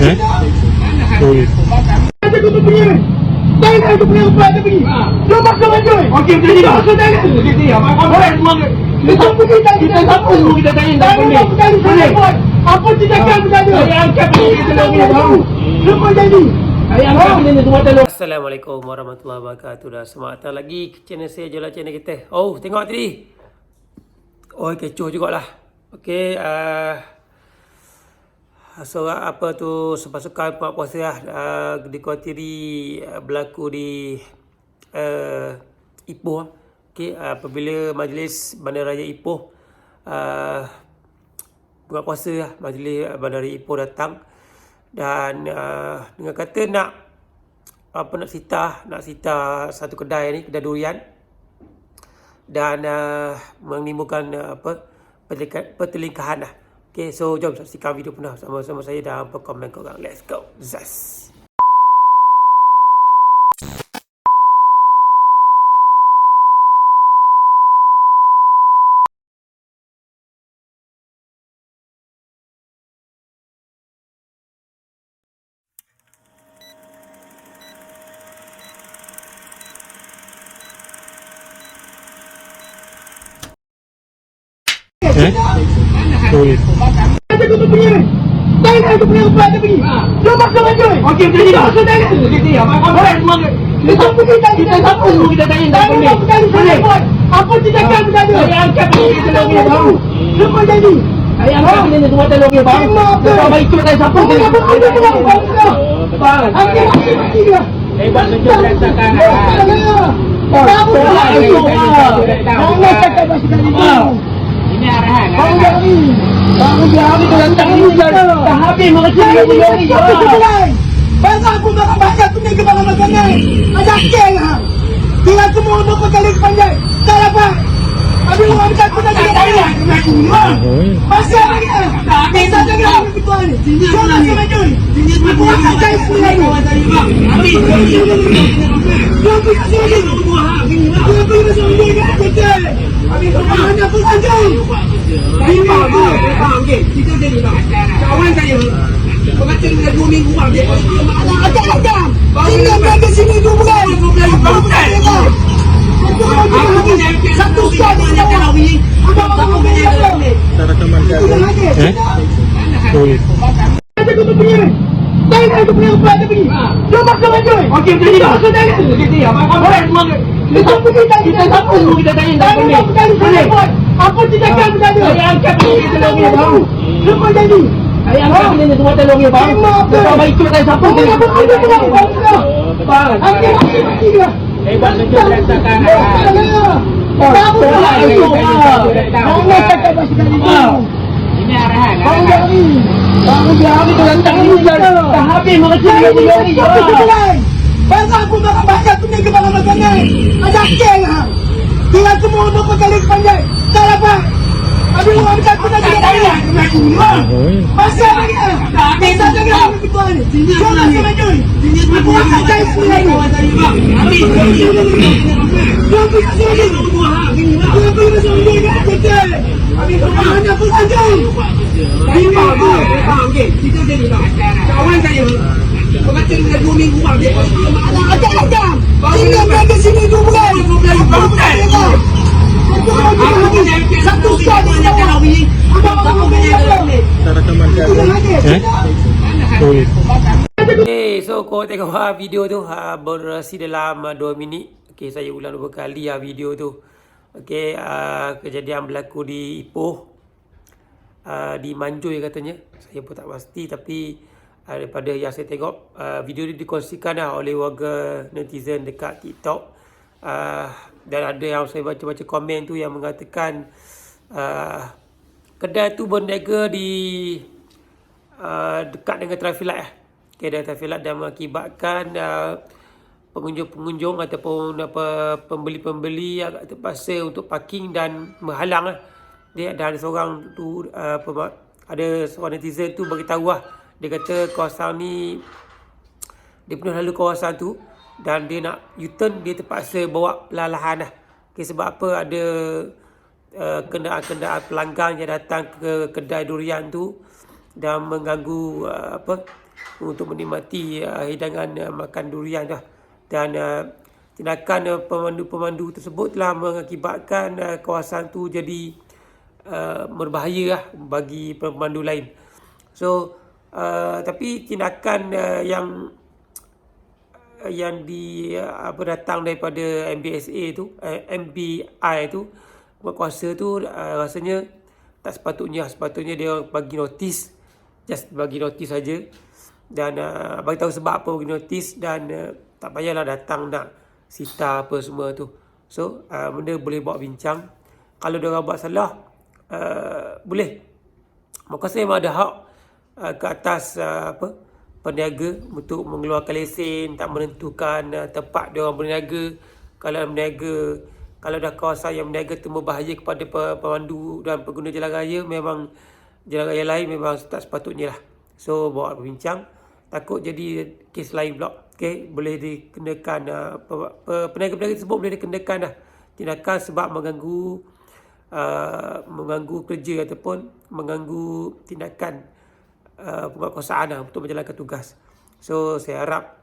Ada aku pergi. Jangan aku punya ubat dia pergi. Dia masuk aja. Okey, jadi dah. Jadi abang boleh semua. Kita pergi kita siapa semua kita tanya boleh. Apa tindakan berada? Saya angkat kita lagi baru. Semua jadi. Saya angkat ini semua tolong. Assalamualaikum warahmatullahi wabarakatuh. Dah selamat datang lagi ke channel saya, Jola channel kita. Oh, tengok tadi. Oh, kecoh jugalah. Okey, so apa tu sepasukan puak puasa lah, dikuatiri berlaku di Ipoh. Okey, apabila majlis Bandaraya Ipoh buka puasa lah, majlis Bandaraya Ipoh datang dan dengan kata nak sita satu kedai ni, kedai durian, dan menimbulkan pertelingkahan lah. Okay, so jom saksikan video penuh sama-sama saya dan komen korang. Let's go. Zas. Ada aku pergi. Jangan aku punya ubat dia pergi. Dia masuk aja. Okey, jadi dah. Jadi abang boleh semua. Kita pergi kita siapa semua kita tanya boleh. Apa tindakan berada? Saya angkat kita lagi baru. Semua jadi. Saya angkat ini semua tolong dia bang. Kita baik ikut saya siapa. Bang. Okey, dia. Hebat tunjuk rasakan. Kamu dah itu. Jangan cakap pasal ini. Ini arahan. Kamu jari datang ni dah habis mengecil ni. Bangsa aku makan banyak tu ni ke makan makanan. Ada keng hang. Dia semua untuk berkali pandai. Tak dapat. Habis orang minta aku nak dia. Masih lagi. Bisa jangan betul ni. Jangan semaju. Aku akan cari lagi. Habis. Dia pergi habis mana pun saja. Saya faham ke? Kita jadi tak. Kawan saya pengacara dah 2 minggu dia. Ada. Sini berada sini 2 bulan. Satu sekali dia nak kahwin. Apa benda ni? Tak rakaman kan? Ada aku pergi. Jangan aku punya ubat dia pergi. Dia masuk aja. Okey, jadi dah. Jadi abang boleh semua. Kita pergi kita siapa semua kita tanya boleh. Apa tindakan berada? Saya angkat kita lagi baru. Semua jadi. Saya angkat ini semua tolong dia bang. Kita baik ikut saya siapa. Bang. Okey, dia. Hebat tunjuk rasakan. Kamu dah itu. Jangan cakap pasal ini. Ini arahan. Kamu jari datang ni dah habis mengecil ni. Bangsa aku makan banyak tu ni ke makan makanan. Ada keng hang. Dia semua untuk berkali pandai. Tak dapat. Habis orang minta aku nak dia. Masih lagi. Bisa jangan betul ni. Jangan semaju. Aku akan cari lagi. Habis. Dia pergi. Habis mana pun saja. Saya faham ke? Kita jadi tak. Kawan saya pengacara dah 2 minggu dia. Ada. Sini berada sini 2 bulan. Satu sekali dia nak kahwin. Apa benda ni? Tak rakaman kan? Okay, so kau tengok video tu berdurasi dalam 2 minit. Okay, saya ulang 2 kali video tu. Okay, kejadian berlaku di Ipoh, di Manjoy katanya. Saya pun tak pasti, tapi daripada yang saya tengok, video ni dikongsikan oleh warga netizen dekat TikTok. Dan ada yang saya baca-baca komen tu yang mengatakan kedai tu berniaga di dekat dengan traffic light. Kedai traffic light dan mengakibatkan pengunjung-pengunjung ataupun pembeli-pembeli agak terpaksa untuk parking dan menghalang. Dia ada seorang tu ada seorang netizen tu beritahu dia kata kawasan ni dia penuh lalu kawasan tu dan dia nak U-turn, dia terpaksa bawa perlahan Okay, sebab apa ada kenderaan-kenderaan pelanggan yang datang ke kedai durian tu dan mengganggu untuk menikmati hidangan makan durian dah. Dan tindakan pemandu-pemandu tersebut telah mengakibatkan kawasan tu jadi berbahaya lah bagi pemandu lain. So tapi tindakan yang datang daripada MBI tu, kuasa tu, rasanya tak sepatutnya dia bagi notis, just bagi notis saja, dan bagi tahu sebab apa bagi notis, dan tak payahlah datang nak sita apa semua tu. So benda boleh bawa bincang. Kalau dia orang buat salah, boleh, maka saya memang ada hak ke atas peniaga untuk mengeluarkan lesen, tak menentukan tempat dia orang berniaga. Kalau dah kawasan yang berniaga tu berbahaya kepada pemandu dan pengguna jalan raya, memang jalan raya lain memang tak sepatutnya lah. So bawa berbincang, takut jadi kes lain pula. Okay, boleh dikenakan, peniaga-peniaga tersebut boleh dikenakan dah tindakan sebab mengganggu kerja ataupun mengganggu tindakan penguasaan untuk menjalankan tugas. So saya harap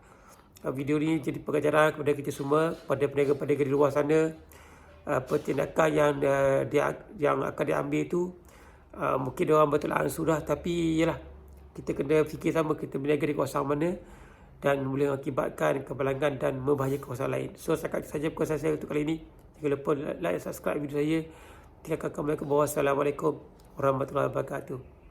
video ni jadi pengajaran kepada kita semua, kepada peniaga-peniaga di luar sana. Tindakan yang akan diambil tu mungkin diorang betul ansur dah, tapi yalah, kita kena fikir sama, kita berniaga di kawasan mana dan boleh mengakibatkan kebalangan dan membahayakan kawasan lain. So setakat saja perkongsian saya untuk kali ini. Jangan lupa like dan subscribe video saya. Tinggalkan komen ke bawah. Assalamualaikum warahmatullahi wabarakatuh.